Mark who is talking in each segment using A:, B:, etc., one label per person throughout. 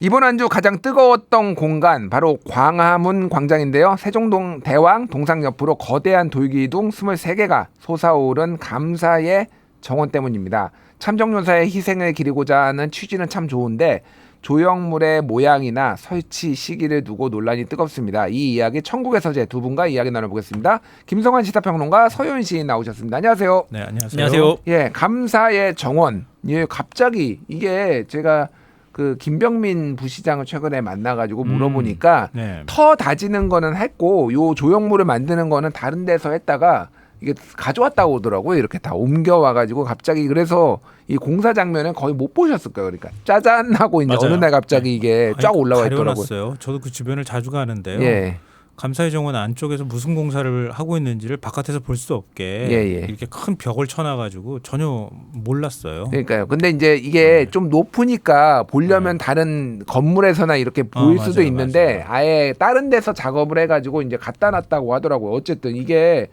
A: 이번 한 주 가장 뜨거웠던 공간 바로 광화문 광장인데요. 세종동 대왕 동상 옆으로 거대한 돌기둥 23개가 솟아오른 감사의 정원 때문입니다. 참정용사의 희생을 기리고자 하는 취지는 참 좋은데 조형물의 모양이나 설치 시기를 두고 논란이 뜨겁습니다. 이 이야기 천국의 서재 두 분과 이야기 나눠보겠습니다. 김성환 시사평론가 서효인 시인 나오셨습니다. 안녕하세요.
B: 네, 안녕하세요.
C: 안녕하세요.
A: 예, 감사의 정원. 예, 갑자기 이게 제가 그 김병민 부시장을 최근에 만나가지고 물어보니까
B: 네.
A: 터 다지는 거는 했고 요 조형물을 만드는 거는 다른 데서 했다가 이게 가져왔다고 오더라고요. 이렇게 다 옮겨와가지고 갑자기 그래서 이 공사 장면은 거의 못 보셨을 거예요. 그러니까 짜잔 하고 이제
C: 맞아요.
A: 어느 날 갑자기 이게 쫙 올라와 있더라고요.
B: 가려놨어요. 저도 그 주변을 자주 가는데요.
A: 예.
B: 감사의 정원 안쪽에서 무슨 공사를 하고 있는지를 바깥에서 볼 수 없게
A: 예.
B: 이렇게 큰 벽을 쳐놔가지고 전혀 몰랐어요.
A: 그러니까요. 근데 이제 이게 좀 높으니까 보려면 다른 건물에서나 이렇게 보일
B: 맞아요,
A: 수도 있는데
B: 맞아요.
A: 아예 다른 데서 작업을 해가지고 이제 갖다 놨다고 하더라고요. 어쨌든 이게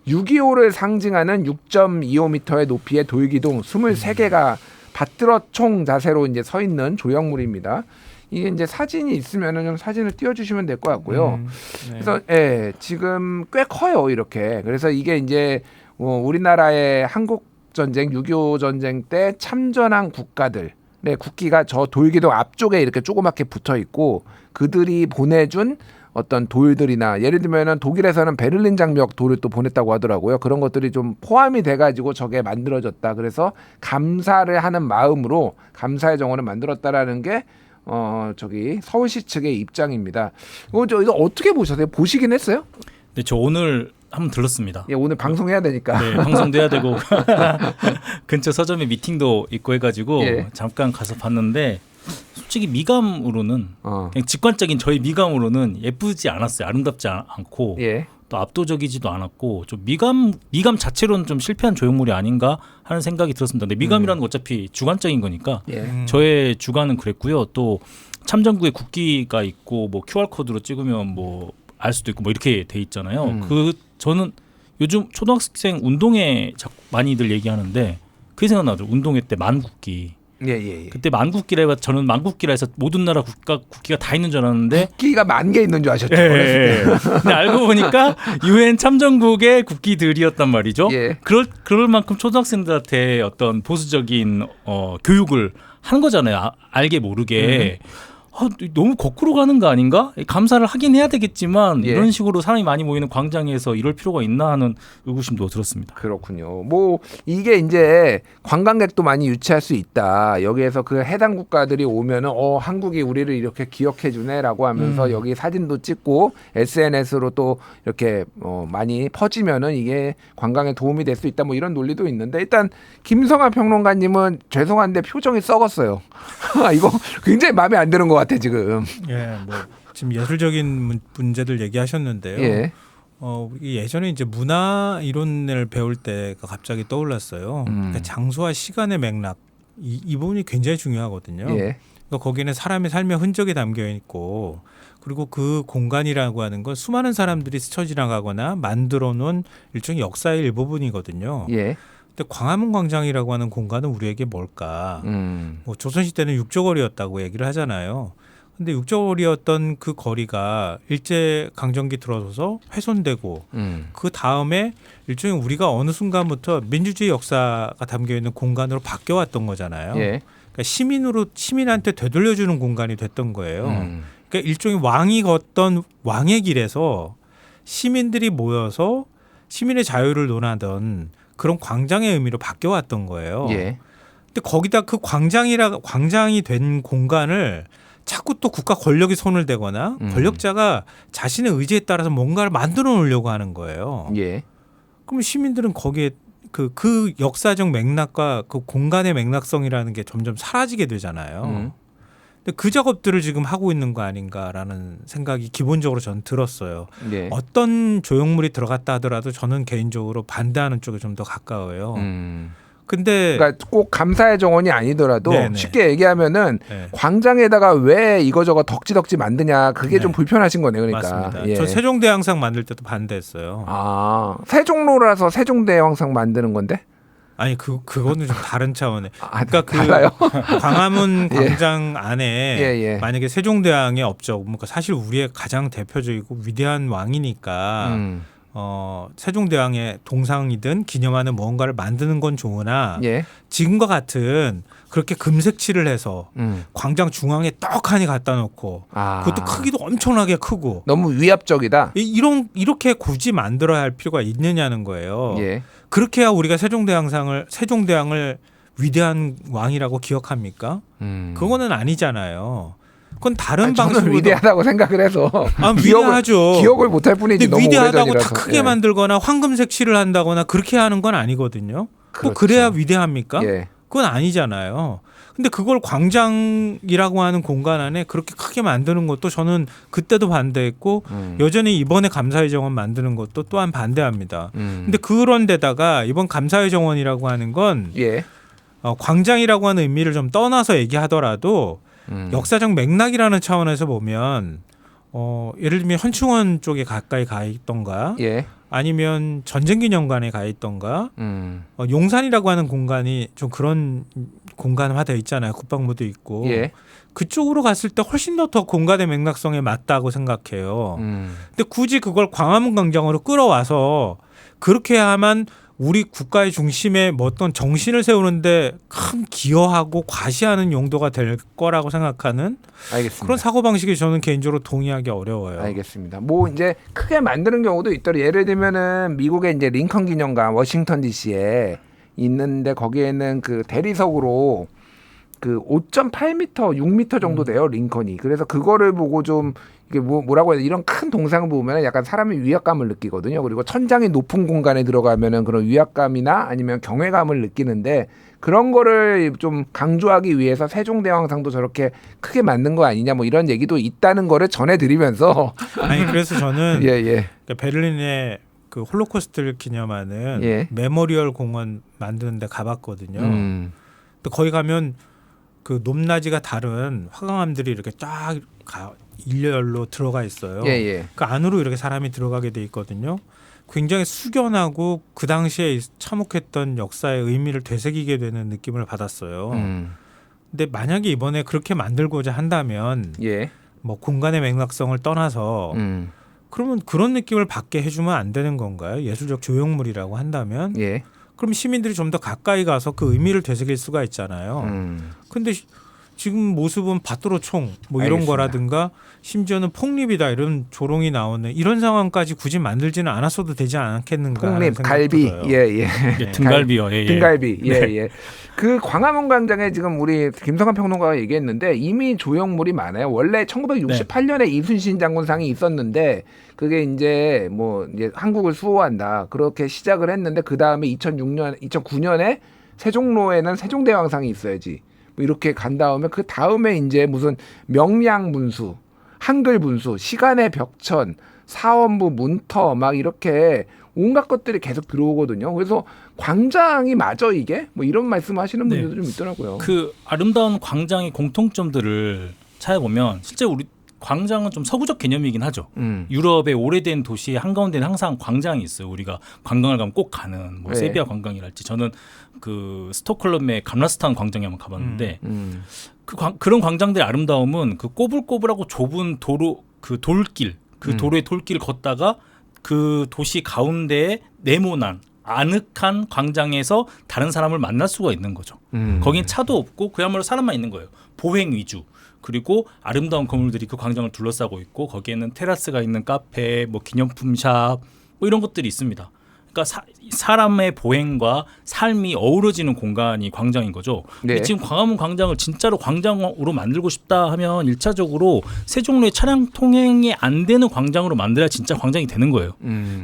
A: 6.25를 상징하는 6.25m의 높이의 돌기둥 23개가 받들어 총 자세로 이제 서 있는 조형물입니다. 이게 이제 사진이 있으면은 좀 사진을 띄워주시면 될 것 같고요.
B: 네.
A: 그래서 예, 지금 꽤 커요 이렇게. 그래서 이게 이제 우리나라의 한국 전쟁 6.25 전쟁 때 참전한 국가들의 국기가 저 돌기둥 앞쪽에 이렇게 조그맣게 붙어 있고 그들이 보내준 어떤 돌들이나 예를 들면은 독일에서는 베를린 장벽 돌을 또 보냈다고 하더라고요. 그런 것들이 좀 포함이 돼가지고 저게 만들어졌다. 그래서 감사를 하는 마음으로 감사의 정원을 만들었다라는 게 저기 서울시 측의 입장입니다. 이거 어떻게 보셨어요? 보시긴 했어요?
C: 네, 저 오늘 한번 들렀습니다.
A: 예, 오늘 방송해야 되니까.
C: 네, 방송도 해야 되고 근처 서점에 미팅도 있고 해가지고
A: 예.
C: 잠깐 가서 봤는데 솔직히 미감으로는 그냥 직관적인 저희 미감으로는 예쁘지 않았어요. 아름답지 않고
A: 예.
C: 또 압도적이지도 않았고 좀 미감 자체로는 좀 실패한 조형물이 아닌가 하는 생각이 들었습니다. 근데 미감이라는 건 어차피 주관적인 거니까
A: 예.
C: 저의 주관은 그랬고요. 또 참전국에 국기가 있고 뭐 QR 코드로 찍으면 뭐 알 수도 있고 뭐 이렇게 돼 있잖아요. 저는 요즘 초등학생 운동회 많이들 얘기하는데 그게 생각나죠. 운동회 때 만국기.
A: 예.
C: 그때 만국기라 해서 저는 만국기라 해서 모든 나라 국기가 다 있는 줄 알았는데
A: 국기가 10,000개 있는 줄 아셨죠?
C: 예. 근데 알고 보니까 유엔 참전국의 국기들이었단 말이죠.
A: 예.
C: 그럴 만큼 초등학생들한테 어떤 보수적인 교육을 하는 거잖아요. 알게 모르게. 너무 거꾸로 가는 거 아닌가? 감사를 하긴 해야 되겠지만
A: 예.
C: 이런 식으로 사람이 많이 모이는 광장에서 이럴 필요가 있나 하는 의구심도 들었습니다.
A: 그렇군요. 뭐 이게 이제 관광객도 많이 유치할 수 있다. 여기에서 그 해당 국가들이 오면은 한국이 우리를 이렇게 기억해 주네라고 하면서 여기 사진도 찍고 SNS로 또 이렇게 많이 퍼지면은 이게 관광에 도움이 될 수 있다. 뭐 이런 논리도 있는데 일단 김성환 평론가님은 죄송한데 표정이 썩었어요. 이거 굉장히 마음에 안 드는 것 같아 지금.
B: 예, 뭐 지금 예술적인 문제들 얘기하셨는데요.
A: 예.
B: 예전에 이제 문화 이론을 배울 때가 갑자기 떠올랐어요. 그러니까 장소와 시간의 맥락 이 부분이 굉장히 중요하거든요.
A: 예.
B: 그러니까 거기는 사람의 삶의 흔적이 담겨 있고 그리고 그 공간이라고 하는 건 수많은 사람들이 스쳐 지나가거나 만들어 놓은 일종의 역사의 일부분이거든요.
A: 예.
B: 근데 광화문 광장이라고 하는 공간은 우리에게 뭘까? 뭐 조선시대는 육조거리였다고 얘기를 하잖아요. 근데 육조거리였던 그 거리가 일제강점기 들어서서 훼손되고 그 다음에 일종의 우리가 어느 순간부터 민주주의 역사가 담겨있는 공간으로 바뀌어왔던 거잖아요.
A: 예.
B: 그러니까 시민한테 되돌려주는 공간이 됐던 거예요. 그러니까 일종의 왕이 걷던 왕의 길에서 시민들이 모여서 시민의 자유를 논하던 그런 광장의 의미로 바뀌어왔던 거예요.
A: 예.
B: 근데 거기다 그 광장이 된 공간을 자꾸 또 국가 권력이 손을 대거나 권력자가 자신의 의지에 따라서 뭔가를 만들어 놓으려고 하는 거예요.
A: 예.
B: 그럼 시민들은 거기에 그 역사적 맥락과 그 공간의 맥락성이라는 게 점점 사라지게 되잖아요. 근데 그 작업들을 지금 하고 있는 거 아닌가라는 생각이 기본적으로 저는 들었어요.
A: 예.
B: 어떤 조형물이 들어갔다 하더라도 저는 개인적으로 반대하는 쪽에 좀 더 가까워요. 근데
A: 그러니까 꼭 감사의 정원이 아니더라도
B: 네네.
A: 쉽게 얘기하면은
B: 네.
A: 광장에다가 왜 이거저거 덕지덕지 만드냐 그게
B: 네.
A: 좀 불편하신 거네요. 그러니까.
B: 맞습니다.
A: 예.
B: 저 세종대왕상 만들 때도 반대했어요.
A: 세종로라서 세종대왕상 만드는 건데?
B: 아니 그거는 좀 다른 차원의. 그러니까 그
A: 달라요?
B: 광화문 광장 안에
A: 예.
B: 만약에 세종대왕의 업적, 그러니까 사실 우리의 가장 대표적이고 위대한 왕이니까 세종대왕의 동상이든 기념하는 무언가를 만드는 건 좋으나
A: 예.
B: 지금과 같은 그렇게 금색칠을 해서 광장 중앙에 떡하니 갖다 놓고 그것도 크기도 엄청나게 크고
A: 너무 위압적이다.
B: 이렇게 굳이 만들어야 할 필요가 있느냐는 거예요.
A: 예.
B: 그렇게 해야 우리가 세종대왕을 위대한 왕이라고 기억합니까? 그거는 아니잖아요. 그건 다른 방식으로.
A: 저는 위대하다고 생각을 해서
B: 위대하죠.
A: 기억을 못할 뿐이지.
B: 근데
A: 너무
B: 위대하다고
A: 오래전이라서.
B: 다 크게
A: 예.
B: 만들거나 황금색칠을 한다거나 그렇게 하는 건 아니거든요.
A: 그렇죠.
B: 뭐 그래야 위대합니까?
A: 예.
B: 그건 아니잖아요. 근데 그걸 광장이라고 하는 공간 안에 그렇게 크게 만드는 것도 저는 그때도 반대했고 여전히 이번에 감사의 정원 만드는 것도 또한 반대합니다. 근데 그런 데다가 이번 감사의 정원이라고 하는 건
A: 예.
B: 광장이라고 하는 의미를 좀 떠나서 얘기하더라도 역사적 맥락이라는 차원에서 보면 예를 들면 현충원 쪽에 가까이 가 있던가
A: 예.
B: 아니면 전쟁기념관에 가 있던가 용산이라고 하는 공간이 좀 그런 공간화되어 있잖아요. 국방부도 있고
A: 예.
B: 그쪽으로 갔을 때 훨씬 더 공간의 맥락성에 맞다고 생각해요. 근데 굳이 그걸 광화문 광장으로 끌어와서 그렇게 해야만 우리 국가의 중심에 뭐 어떤 정신을 세우는데 큰 기여하고 과시하는 용도가 될 거라고 생각하는
A: 알겠습니다.
B: 그런 사고방식에 저는 개인적으로 동의하기 어려워요.
A: 알겠습니다. 뭐 이제 크게 만드는 경우도 있더라. 예를 들면은 미국의 이제 링컨 기념관 워싱턴 DC에 있는데 거기에는 그 대리석으로 그 5.8m, 6m 정도 돼요 링컨이. 그래서 그거를 보고 좀 이게 뭐라고 해야 돼? 이런 큰 동상을 보면 약간 사람이 위압감을 느끼거든요. 그리고 천장이 높은 공간에 들어가면은 그런 위압감이나 아니면 경외감을 느끼는데 그런 거를 좀 강조하기 위해서 세종대왕상도 저렇게 크게 만든 거 아니냐 뭐 이런 얘기도 있다는 거를 전해드리면서
B: 아니 그래서 저는
A: 예.
B: 그러니까 베를린에 그 홀로코스트를 기념하는
A: 예.
B: 메모리얼 공원 만드는 데 가봤거든요. 근데 거기 가면 그 높낮이가 다른 화강암들이 이렇게 쫙 일렬로 들어가 있어요.
A: 예.
B: 그 안으로 이렇게 사람이 들어가게 돼 있거든요. 굉장히 숙연하고 그 당시에 참혹했던 역사의 의미를 되새기게 되는 느낌을 받았어요. 근데 만약에 이번에 그렇게 만들고자 한다면
A: 예.
B: 뭐 공간의 맥락성을 떠나서 그러면 그런 느낌을 받게 해주면 안 되는 건가요? 예술적 조형물이라고 한다면
A: 예.
B: 그럼 시민들이 좀 더 가까이 가서 그 의미를 되새길 수가 있잖아요. 근데 지금 모습은 밭도로 총 뭐 이런
A: 알겠습니다.
B: 거라든가 심지어는 폭립이다 이런 조롱이 나오는 이런 상황까지 굳이 만들지는 않았어도 되지 않겠는가 하는
A: 폭립,
B: 생각도
A: 갈비,
B: 들어요.
C: 예, 등갈비요. 예.
A: 등갈비, 예.
C: 네.
A: 예. 그 광화문 광장에 지금 우리 김성환 평론가가 얘기했는데 이미 조형물이 많아요. 원래 1968년에 이순신 장군상이 있었는데 그게 이제 뭐 이제 한국을 수호한다 그렇게 시작을 했는데 그 다음에 2009년에 세종로에는 세종대왕상이 있어야지. 뭐 이렇게 간 다음에 그 다음에 이제 무슨 명량 문수, 한글 문수, 시간의 벽천, 사원부 문터 막 이렇게 온갖 것들이 계속 들어오거든요. 그래서 광장이 맞아 이게? 뭐 이런 말씀하시는 분들도 좀 있더라고요.
C: 그 아름다운 광장의 공통점들을 찾아보면 실제 우리 광장은 좀 서구적 개념이긴 하죠. 유럽의 오래된 도시의 한가운데는 항상 광장이 있어요. 우리가 관광을 가면 꼭 가는 뭐
A: 네.
C: 세비야 관광이랄지 저는 그 스톡홀름의 감라스탄 광장에 한번 가봤는데 그런 광장들의 아름다움은 그 꼬불꼬불하고 좁은 도로 그 돌길 그 도로의 돌길을 걷다가 그 도시 가운데에 네모난 아늑한 광장에서 다른 사람을 만날 수가 있는 거죠. 거긴 차도 없고 그야말로 사람만 있는 거예요. 보행 위주. 그리고 아름다운 건물들이 그 광장을 둘러싸고 있고 거기에는 테라스가 있는 카페, 뭐 기념품 샵, 뭐 이런 것들이 있습니다. 그러니까 사람의 보행과 삶이 어우러지는 공간이 광장인 거죠.
A: 네.
C: 근데 지금 광화문 광장을 진짜로 광장으로 만들고 싶다 하면 1차적으로 세종로에 차량 통행이 안 되는 광장으로 만들어야 진짜 광장이 되는 거예요.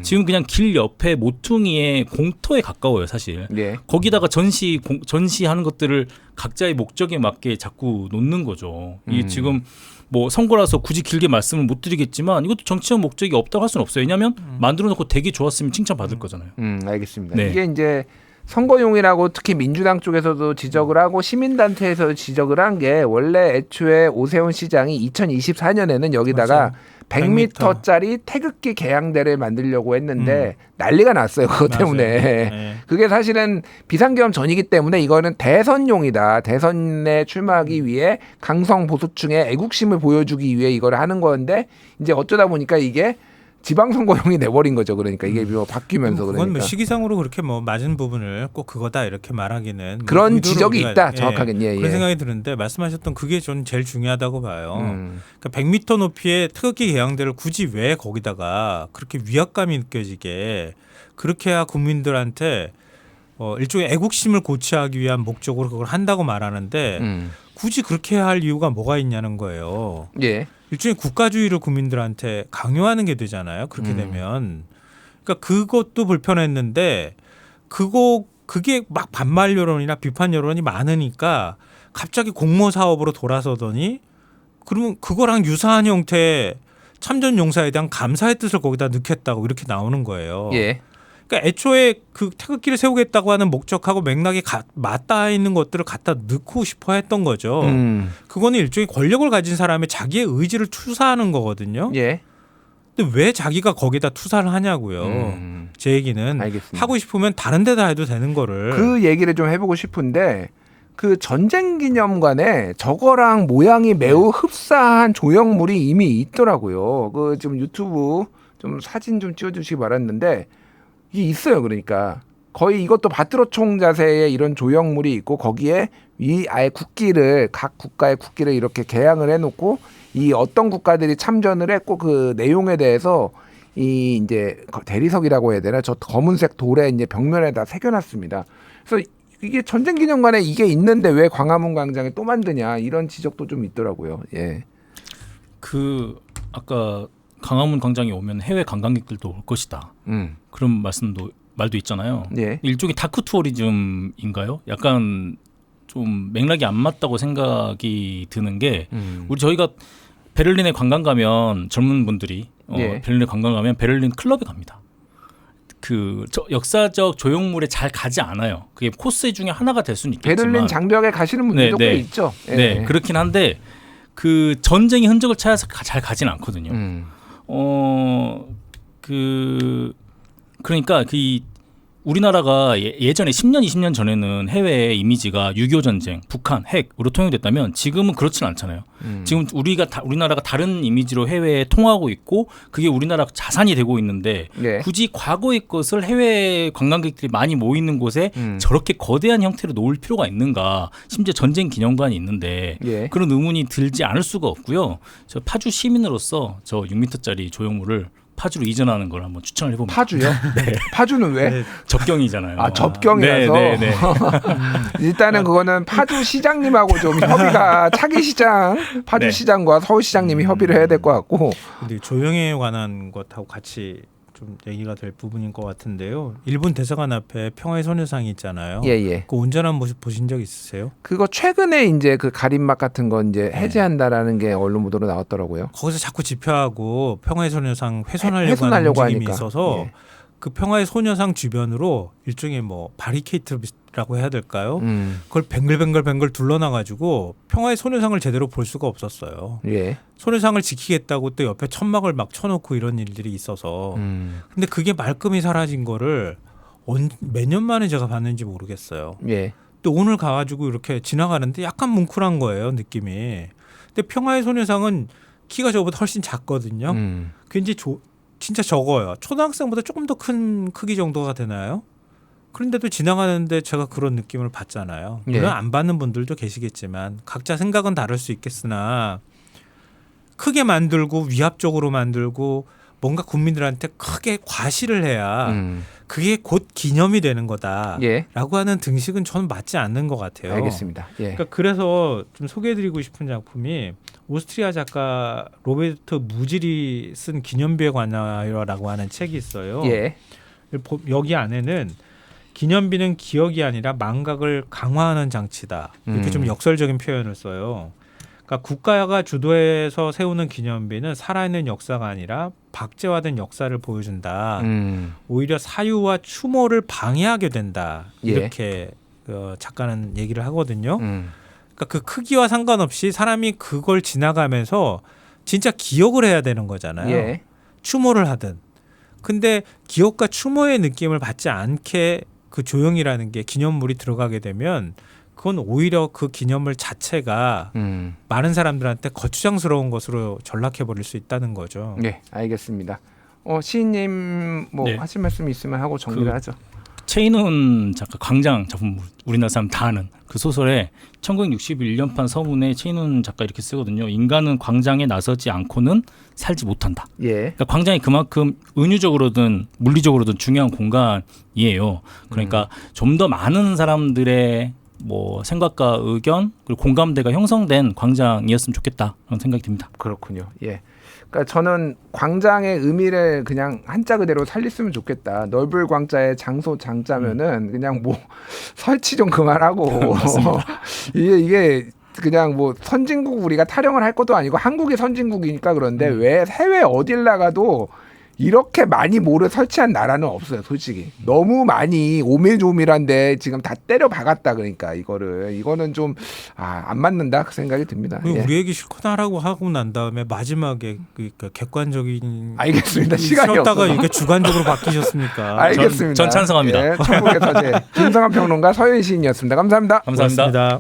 C: 지금 그냥 길 옆에 모퉁이의 공터에 가까워요, 사실.
A: 네.
C: 거기다가 전시하는 것들을 각자의 목적에 맞게 자꾸 놓는 거죠. 이 지금 뭐 선거라서 굳이 길게 말씀을 못 드리겠지만 이것도 정치적 목적이 없다고 할 수는 없어요. 왜냐하면 만들어 놓고 되게 좋았으면 칭찬받을 거잖아요.
A: 알겠습니다.
C: 네.
A: 이게 이제 선거용이라고 특히 민주당 쪽에서도 지적을 하고 시민단체에서도 지적을 한 게 원래 애초에 오세훈 시장이 2024년에는 여기다가
B: 맞아요.
A: 100m짜리 태극기 개양대를 만들려고 했는데 난리가 났어요. 그것
B: 맞아요.
A: 때문에.
B: 네.
A: 그게 사실은 비상계엄 전이기 때문에 이거는 대선용이다. 대선에 출마하기 위해 강성 보수층의 애국심을 보여주기 위해 이걸 하는 건데 이제 어쩌다 보니까 이게 지방선거용이 돼버린 거죠. 그러니까 이게 뭐 바뀌면서
B: 그건
A: 그러니까.
B: 뭐 시기상으로 그렇게 뭐 맞은 부분을 꼭 그거다 이렇게 말하기는 뭐
A: 그런
B: 의도를
A: 지적이
B: 우리가,
A: 있다. 정확하게. 예,
B: 그런
A: 예.
B: 생각이 드는데 말씀하셨던 그게 전 제일 중요하다고 봐요. 그러니까 100m 높이의 태극기 개양대를 굳이 왜 거기다가 그렇게 위압감이 느껴지게 그렇게 해야 국민들한테 일종의 애국심을 고취하기 위한 목적으로 그걸 한다고 말하는데 굳이 그렇게 할 이유가 뭐가 있냐는 거예요.
A: 예.
B: 일종의 국가주의를 국민들한테 강요하는 게 되잖아요. 그렇게 되면. 그러니까 그것도 불편했는데 그게 막 반발 여론이나 비판 여론이 많으니까 갑자기 공모 사업으로 돌아서더니 그러면 그거랑 유사한 형태의 참전 용사에 대한 감사의 뜻을 거기다 넣겠다고 이렇게 나오는 거예요.
A: 예.
B: 그러니까 애초에 그 태극기를 세우겠다고 하는 목적하고 맥락이 맞닿아 있는 것들을 갖다 넣고 싶어 했던 거죠. 그거는 일종의 권력을 가진 사람의 자기의 의지를 투사하는 거거든요.
A: 예.
B: 근데 왜 자기가 거기다 투사를 하냐고요. 제 얘기는
A: 알겠습니다.
B: 하고 싶으면 다른 데다 해도 되는 거를.
A: 그 얘기를 좀 해보고 싶은데 그 전쟁기념관에 저거랑 모양이 매우 흡사한 조형물이 이미 있더라고요. 그 지금 유튜브 좀 사진 좀 찍어주시기 바랐는데 이게 있어요. 그러니까 거의 이것도 바트로총 자세의 이런 조형물이 있고 거기에 이 아예 국기를 각 국가의 국기를 이렇게 개양을 해놓고 이 어떤 국가들이 참전을 했고 그 내용에 대해서 이 이제 대리석이라고 해야 되나 저 검은색 돌에 이제 벽면에다 새겨놨습니다. 그래서 이게 전쟁기념관에 이게 있는데 왜 광화문 광장에 또 만드냐 이런 지적도 좀 있더라고요. 예.
C: 그 아까 광화문 광장에 오면 해외 관광객들도 올 것이다. 그런 말도 있잖아요.
A: 예.
C: 일종의 다크 투어리즘인가요? 약간 좀 맥락이 안 맞다고 생각이 드는 게 저희가 베를린에 관광 가면 젊은 분들이
A: 예.
C: 베를린에 관광 가면 베를린 클럽에 갑니다. 역사적 조형물에 잘 가지 않아요. 그게 코스 중에 하나가 될 수는 있겠지만
A: 베를린 장벽에 가시는 분들도 꽤 있죠. 예.
C: 네, 그렇긴 한데 그 전쟁의 흔적을 찾아서 잘 가진 않거든요. 그러니까 우리나라가 예전에 10년, 20년 전에는 해외 이미지가 6.25 전쟁, 북한, 핵으로 통용됐다면 지금은 그렇진 않잖아요. 지금 우리나라가 다른 이미지로 해외에 통하고 있고 그게 우리나라 자산이 되고 있는데
A: 네.
C: 굳이 과거의 것을 해외 관광객들이 많이 모이는 곳에 저렇게 거대한 형태로 놓을 필요가 있는가. 심지어 전쟁 기념관이 있는데
A: 예.
C: 그런 의문이 들지 않을 수가 없고요. 저 파주 시민으로서 저 6m짜리 조형물을 파주로 이전하는 걸 한번 추천을 해봅니다.
A: 파주요?
C: 네.
A: 파주는 왜?
B: 네.
C: 접경이잖아요.
A: 아 접경이라서
C: 네, 네, 네.
A: 일단은 그거는 파주 시장님하고 좀 협의가 차기 시장 파주
C: 네.
A: 시장과 서울 시장님이 협의를 해야 될 것 같고
B: 근데 조형에 관한 것하고 같이 좀 얘기가 될 부분인 것 같은데요. 일본 대사관 앞에 평화의 소녀상이 있잖아요.
A: 예예.
B: 그 온전한 모습 보신 적 있으세요?
A: 그거 최근에 이제 그 가림막 같은 거 이제 해제한다라는 게 언론 보도로 나왔더라고요.
B: 거기서 자꾸 집회하고 평화의 소녀상 훼손하려고 하는
A: 훼손하려고
B: 움직임이
A: 하니까.
B: 있어서
A: 예.
B: 그 평화의 소녀상 주변으로 일종의 뭐 바리케이트라고 해야 될까요? 그걸 뱅글뱅글 둘러놔가지고 평화의 소녀상을 제대로 볼 수가 없었어요.
A: 예.
B: 소녀상을 지키겠다고 또 옆에 천막을 막 쳐놓고 이런 일들이 있어서 근데 그게 말끔히 사라진 거를 몇 년 만에 제가 봤는지 모르겠어요.
A: 예.
B: 또 오늘 가가지고 이렇게 지나가는데 약간 뭉클한 거예요, 느낌이. 근데 평화의 소녀상은 키가 저보다 훨씬 작거든요. 굉장히 진짜 적어요. 초등학생보다 조금 더 큰 크기 정도가 되나요? 그런데도 지나가는데 제가 그런 느낌을 받잖아요. 물론
A: 예.
B: 안 받는 분들도 계시겠지만 각자 생각은 다를 수 있겠으나 크게 만들고 위압적으로 만들고 뭔가 국민들한테 크게 과시를 해야 그게 곧 기념이 되는 거다라고
A: 예.
B: 하는 등식은 저는 맞지 않는 것 같아요.
A: 알겠습니다. 예.
B: 그러니까 그래서 좀 소개해드리고 싶은 작품이 오스트리아 작가 로베르트 무질이 쓴 기념비에 관하여라고 하는 책이 있어요.
A: 예.
B: 여기 안에는 기념비는 기억이 아니라 망각을 강화하는 장치다. 이렇게 좀 역설적인 표현을 써요. 그러니까 국가가 주도해서 세우는 기념비는 살아있는 역사가 아니라 박제화된 역사를 보여준다. 오히려 사유와 추모를 방해하게 된다.
A: 예.
B: 이렇게 작가는 얘기를 하거든요. 그러니까 그 크기와 상관없이 사람이 그걸 지나가면서 진짜 기억을 해야 되는 거잖아요.
A: 예.
B: 추모를 하든. 근데 기억과 추모의 느낌을 받지 않게 그 조형이라는 게 기념물이 들어가게 되면 그건 오히려 그 기념물 자체가 많은 사람들한테 거추장스러운 것으로 전락해버릴 수 있다는 거죠.
A: 네, 알겠습니다. 시인님 뭐
C: 네.
A: 하실 말씀 있으면 하고 정리를 하죠.
C: 최인훈 작가 광장 작품 우리나라 사람 다 아는 그 소설에 1961년판 서문에 최인훈 작가 이렇게 쓰거든요. 인간은 광장에 나서지 않고는 살지 못한다.
A: 예.
C: 그러니까 광장이 그만큼 은유적으로든 물리적으로든 중요한 공간이에요. 그러니까 좀 더 많은 사람들의 뭐 생각과 의견 그리고 공감대가 형성된 광장이었으면 좋겠다 그런 생각이 듭니다.
A: 그렇군요. 예. 그러니까 저는 광장의 의미를 그냥 한자 그대로 살렸으면 좋겠다. 넓을 광자의 장소 장자면은 그냥 뭐 설치 좀 그만하고 이게 그냥 뭐 선진국 우리가 타령을 할 것도 아니고 한국이 선진국이니까 그런데 왜 해외 어딜 나가도 이렇게 많이 모를 설치한 나라는 없어요, 솔직히. 너무 많이 오밀조밀한데 지금 다 때려 박았다 그러니까 이거는 좀 안 맞는다 그 생각이 듭니다. 예.
B: 우리 얘기 실컷 하라고 하고 난 다음에 마지막에 그러니까 객관적인
A: 알겠습니다. 시간이
B: 쉬었다가
A: 없어서.
B: 이렇게 주관적으로 바뀌셨습니까?
A: 알겠습니다.
C: 전 찬성합니다.
A: 예, 천국의 서재 김성환 평론가 서현 시인이었습니다. 감사합니다.
C: 감사합니다.
B: 고맙습니다.